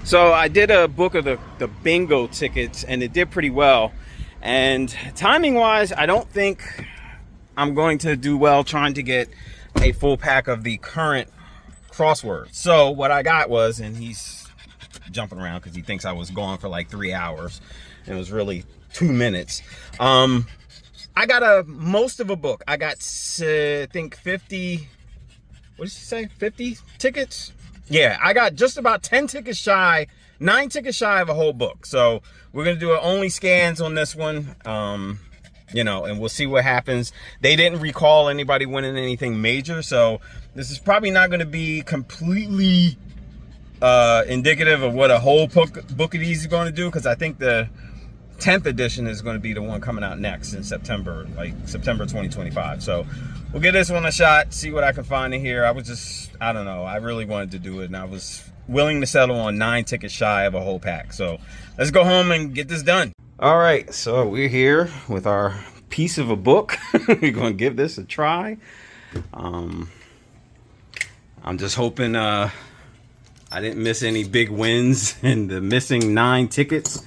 So I did a book of the bingo tickets and it did pretty well. And timing wise, I don't think I'm going to do well trying to get a full pack of the current Crossword. So what I got was, and he's jumping around because he thinks I was gone for like 3 hours. And it was really 2 minutes. I got most of a book. I got, I think 50, what did she say? 50 tickets? Yeah, I got just about 10 tickets shy, 9 tickets shy of a whole book. So we're going to do only scans on this one, you know, and we'll see what happens. They didn't recall anybody winning anything major. So this is probably not going to be completely indicative of what a whole book of these is going to do. Because I think the 10th edition is going to be the one coming out next in September, like September 2025. So we'll give this one a shot, see what I can find in here. I don't know, I really wanted to do it, and I was willing to settle on 9 tickets shy of a whole pack. So let's go home and get this done. All right, so we're here with our piece of a book. We're going to give this a try. I'm just hoping I didn't miss any big wins in the missing 9 tickets.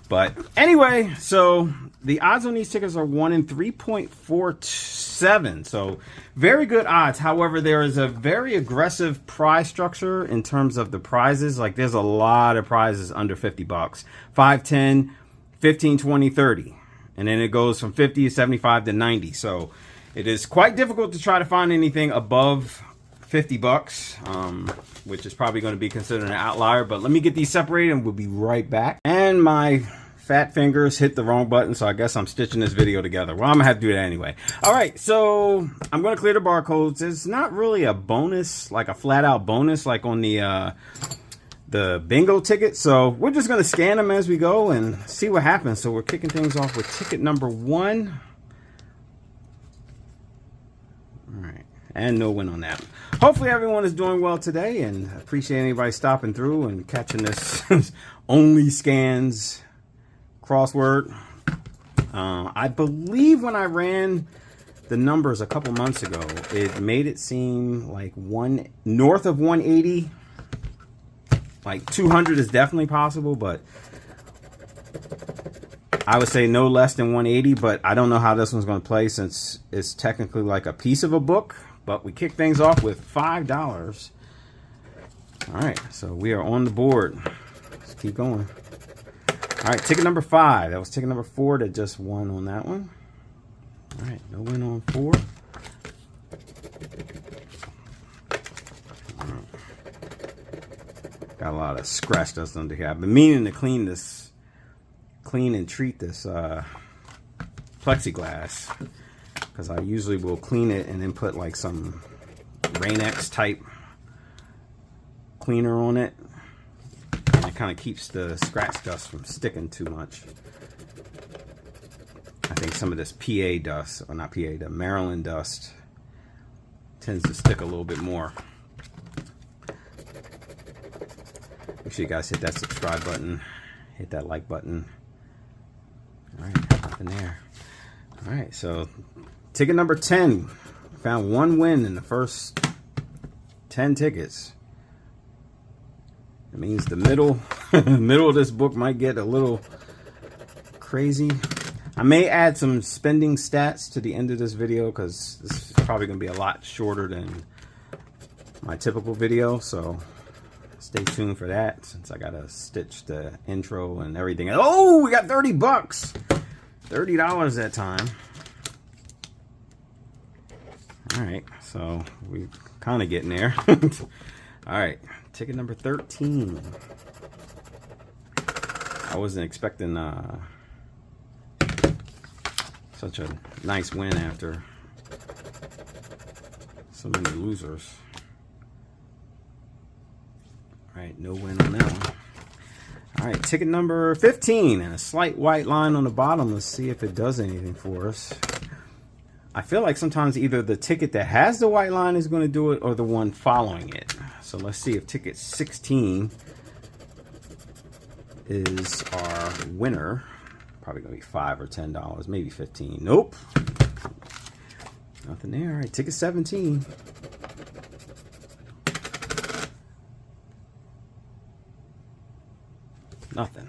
But anyway, so the odds on these tickets are 1 in 3.47. So very good odds. However, there is a very aggressive prize structure in terms of the prizes. Like there's a lot of prizes under 50 bucks. 5, 10, 15, 20, 30. And then it goes from 50 to 75 to 90. So it is quite difficult to try to find anything above 50 bucks, which is probably going to be considered an outlier. But let me get these separated and we'll be right back. And my fat fingers hit the wrong button, so I guess I'm stitching this video together. Well, I'm gonna have to do that anyway. All right, so I'm gonna clear the barcodes. It's not really a bonus, like a flat out bonus like on the bingo ticket. So we're just gonna scan them as we go and see what happens. So we're kicking things off with ticket number 1. All right, and no win on that. Hopefully everyone is doing well today, and appreciate anybody stopping through and catching this only scans Crossword. I believe when I ran the numbers a couple months ago, it made it seem like north of 180, like 200 is definitely possible, but I would say no less than 180. But I don't know how this one's going to play since it's technically like a piece of a book. But we kick things off with $5. All right, so we are on the board. Let's keep going. All right, ticket number 5. That was ticket number 4 that just won on that one. All right, no win on 4. All right. Got a lot of scratch dust under here. I've been meaning to clean and treat this plexiglass, because I usually will clean it and then put like some Rain-X type cleaner on it. It kind of keeps the scratch dust from sticking too much. I think some of this PA dust, or not PA, the Maryland dust tends to stick a little bit more. Make sure you guys hit that subscribe button, hit that like button. All right, nothing there. All right, so ticket number 10. Found 1 win in the first 10 tickets. It means the middle of this book might get a little crazy. I may add some spending stats to the end of this video, because this is probably going to be a lot shorter than my typical video. So stay tuned for that, since I got to stitch the intro and everything. Oh, we got 30 bucks. $30 that time. All right, so we kind of getting there. All right, ticket number 13. I wasn't expecting such a nice win after so many losers. All right, no win on that one. All right, ticket number 15 and a slight white line on the bottom. Let's see if it does anything for us. I feel like sometimes either the ticket that has the white line is going to do it, or the one following it. So let's see if ticket 16 is our winner. Probably going to be $5 or $10, maybe 15. Nope. Nothing there. All right, ticket 17. Nothing.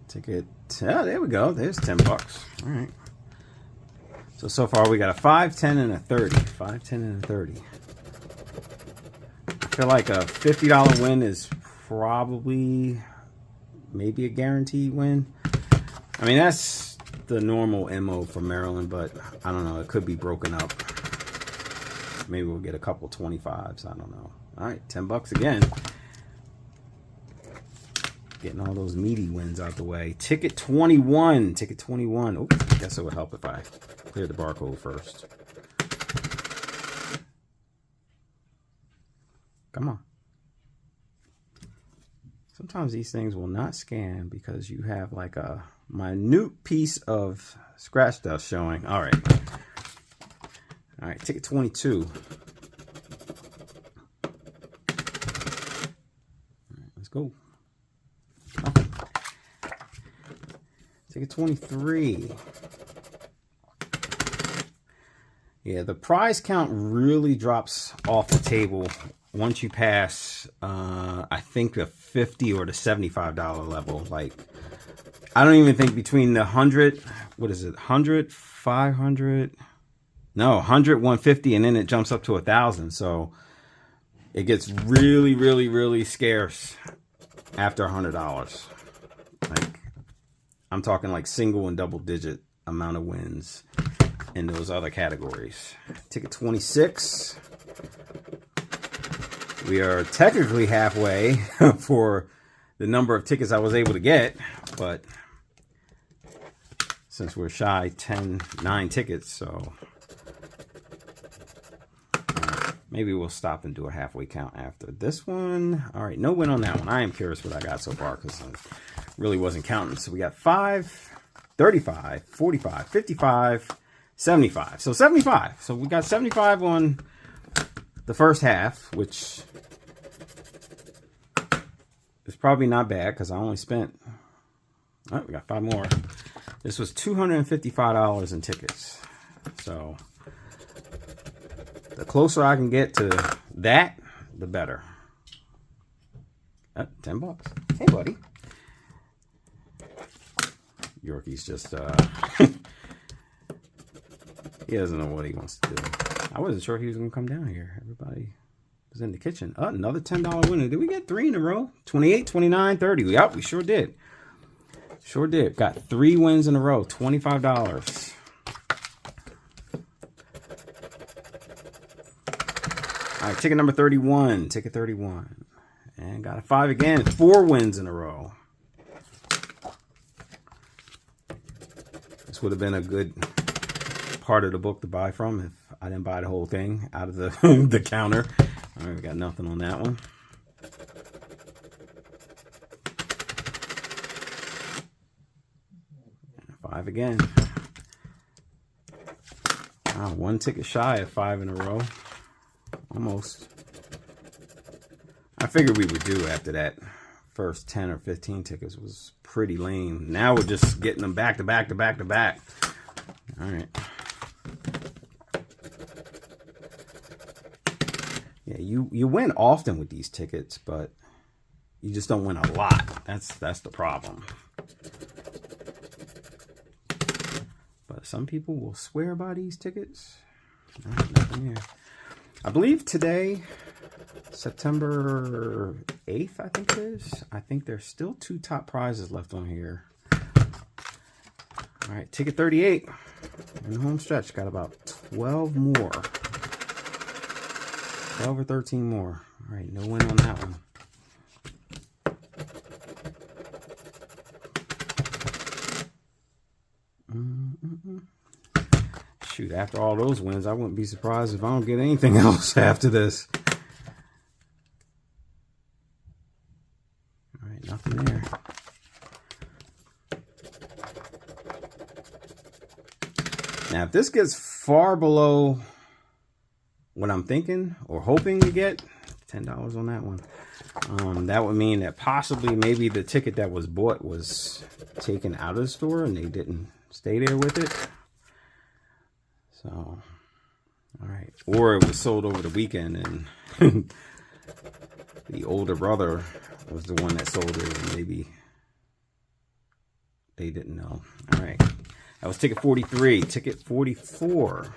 Ticket. Oh, there we go. There's 10 bucks. All right. So far we got a 5, 10, and a 30. 5, 10, and a 30. I feel like a $50 win is probably maybe a guaranteed win. I mean, that's the normal MO for Maryland, but I don't know. It could be broken up. Maybe we'll get a couple 25s. I don't know. All right, 10 bucks again. Getting all those meaty wins out the way. Ticket 21. Ticket 21. Oh, I guess it would help if I cleared the barcode first. Come on. Sometimes these things will not scan because you have like a minute piece of scratch dust showing. All right. All right, ticket 22. All right, let's go. Okay. Ticket 23. Yeah, the prize count really drops off the table once you pass, I think, the $50 or the $75 level. Like, I don't even think between the 100, what is it, 100, 500, no, 100, 150, and then it jumps up to 1,000. So it gets really, really, really scarce after $100. Like, I'm talking like single and double digit amount of wins in those other categories. Ticket 26. We are technically halfway for the number of tickets I was able to get, but since we're shy 9 tickets, so maybe we'll stop and do a halfway count after this one. All right, no win on that one. I am curious what I got so far because I really wasn't counting. So we got 5, 35, 45, 55, 75. So 75. So we got 75 on the first half, which is probably not bad because I only spent, oh, we got 5 more. This was $255 in tickets. So the closer I can get to that, the better. 10 bucks. Hey, buddy. Yorkie's just, he doesn't know what he wants to do. I wasn't sure he was going to come down here. Everybody was in the kitchen. Oh, another $10 winner. Did we get 3 in a row? 28, 29, 30. Yep, we sure did. Sure did. Got 3 wins in a row. $25. All right, ticket number 31. Ticket 31. And got a 5 again. 4 wins in a row. This would have been a good part of the book to buy from if I didn't buy the whole thing out of the, the counter. All right, we got nothing on that one. And 5 again. 1 ticket shy of 5 in a row. Almost. I figured we would do after that first 10 or 15 tickets was pretty lame. Now we're just getting them back to back to back to back. All right. Yeah, you win often with these tickets, but you just don't win a lot. That's the problem. But some people will swear by these tickets. No, nothing here. I believe today, September 8th, I think it is. I think there's still 2 top prizes left on here. All right, ticket 38 in the home stretch. Got about 12 more. 12 or 13 more. All right, no win on that one. Shoot, after all those wins, I wouldn't be surprised if I don't get anything else after this. All right, nothing there. Now, if this gets far below what I'm thinking or hoping to get, $10 on that one. That would mean that possibly maybe the ticket that was bought was taken out of the store and they didn't stay there with it. So All right. Or it was sold over the weekend and the older brother was the one that sold it, and maybe they didn't know. All right. That was ticket 43. Ticket 44.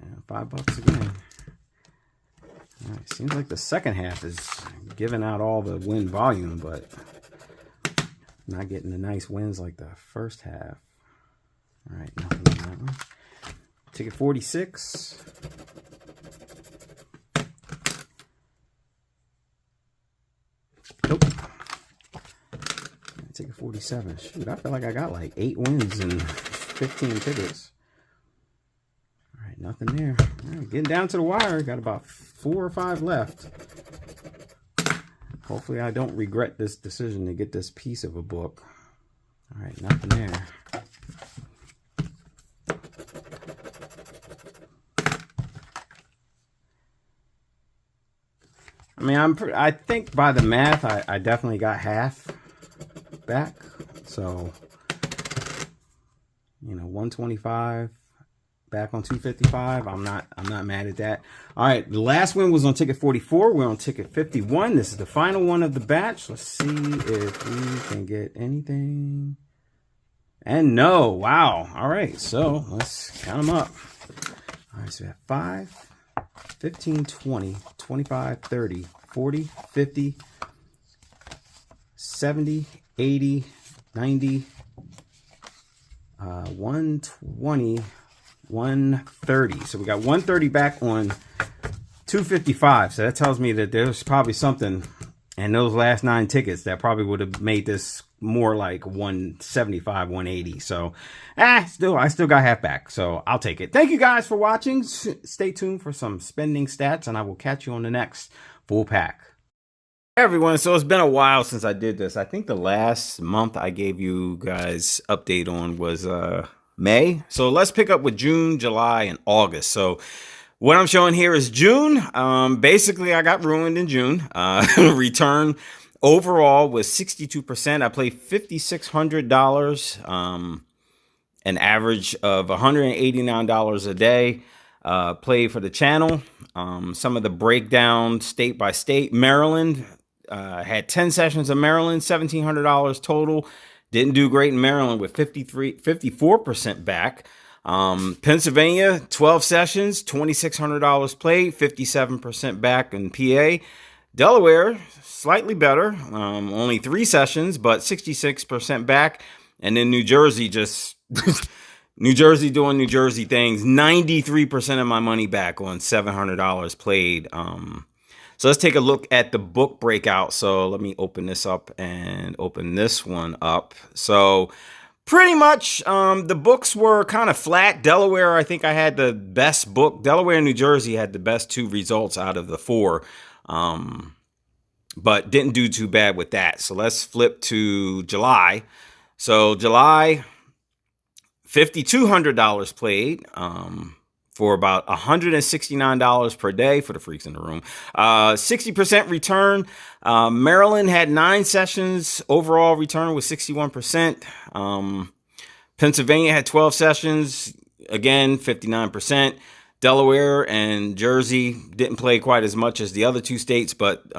And $5 again. All right. Seems like the second half is giving out all the win volume, but not getting the nice wins like the first half. All right. Nothing on that one. Ticket 46. Nope. Ticket 47. Shoot, I feel like I got like 8 wins and 15 tickets. All right, nothing there. All right, getting down to the wire. Got about 4 or 5 left. Hopefully I don't regret this decision to get this piece of a book. All right, nothing there. I mean, I think by the math, I definitely got half back. So, you know, 125 back on 255. I'm not mad at that. All right, the last win was on ticket 44. We're on ticket 51. This is the final one of the batch. Let's see if we can get anything. And no, wow. All right, so let's count them up. All right, so we have 5, 15, 20, 25, 30, 40, 50, 70, 80, 90, 120, 130. So we got 130 back on 255. So that tells me that there's probably something in those last 9 tickets that probably would have made this more like 175, 180. So I still got half back, so I'll take it. Thank you guys for watching. Stay tuned for some spending stats, and I will catch you on the next full pack. Hey everyone, so it's been a while since I did this. I think the last month I gave you guys update on was May. So let's pick up with June, July, and August. So what I'm showing here is June. Basically, I got ruined in June. Return overall was 62%. I played $5,600, an average of $189 a day. Played for the channel. Some of the breakdown state by state. Maryland had 10 sessions of Maryland, $1,700 total. Didn't do great in Maryland with 54% back. Pennsylvania, 12 sessions, $2,600 played, 57% back in PA. Delaware, slightly better, only 3 sessions, but 66% back. And then New Jersey, just New Jersey doing New Jersey things, 93% of my money back on $700 played. So let's take a look at the book breakout. So let me open this up and open this one up. So pretty much the books were kind of flat. Delaware, I think I had the best book. Delaware and New Jersey had the best 2 results out of the 4. But didn't do too bad with that. So let's flip to July. So July, $5,200 played for about $169 per day for the freaks in the room. 60% return. Maryland had 9 sessions. Overall return was 61%. Pennsylvania had 12 sessions. Again, 59%. Delaware and Jersey didn't play quite as much as the other 2 states, but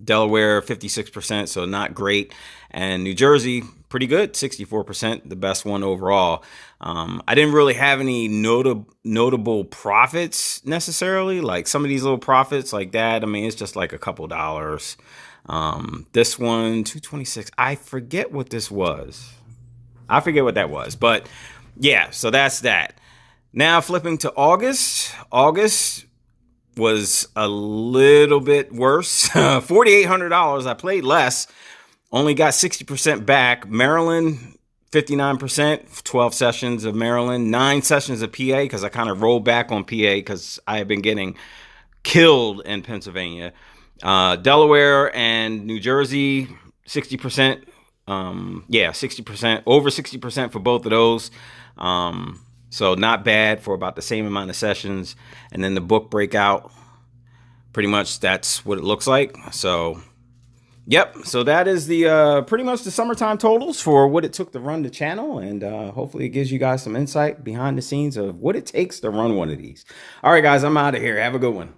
Delaware 56%, so not great. And New Jersey, pretty good, 64%, the best one overall. I didn't really have any notable profits necessarily. Like some of these little profits like that, I mean, it's just like a couple dollars. This one, 226. I forget what this was. I forget what that was, but yeah, so that's that. Now flipping to August. August was a little bit worse. $4,800. I played less. Only got 60% back. Maryland, 59%. 12 sessions of Maryland. 9 sessions of PA because I kind of rolled back on PA because I have been getting killed in Pennsylvania. Delaware and New Jersey, 60%. Yeah, 60%. Over 60% for both of those. So not bad for about the same amount of sessions. And then the book breakout, pretty much that's what it looks like. So Yep. So that is the pretty much the summertime totals for what it took to run the channel, and hopefully it gives you guys some insight behind the scenes of what it takes to run one of these. All right, guys, I'm out of here. Have a good one.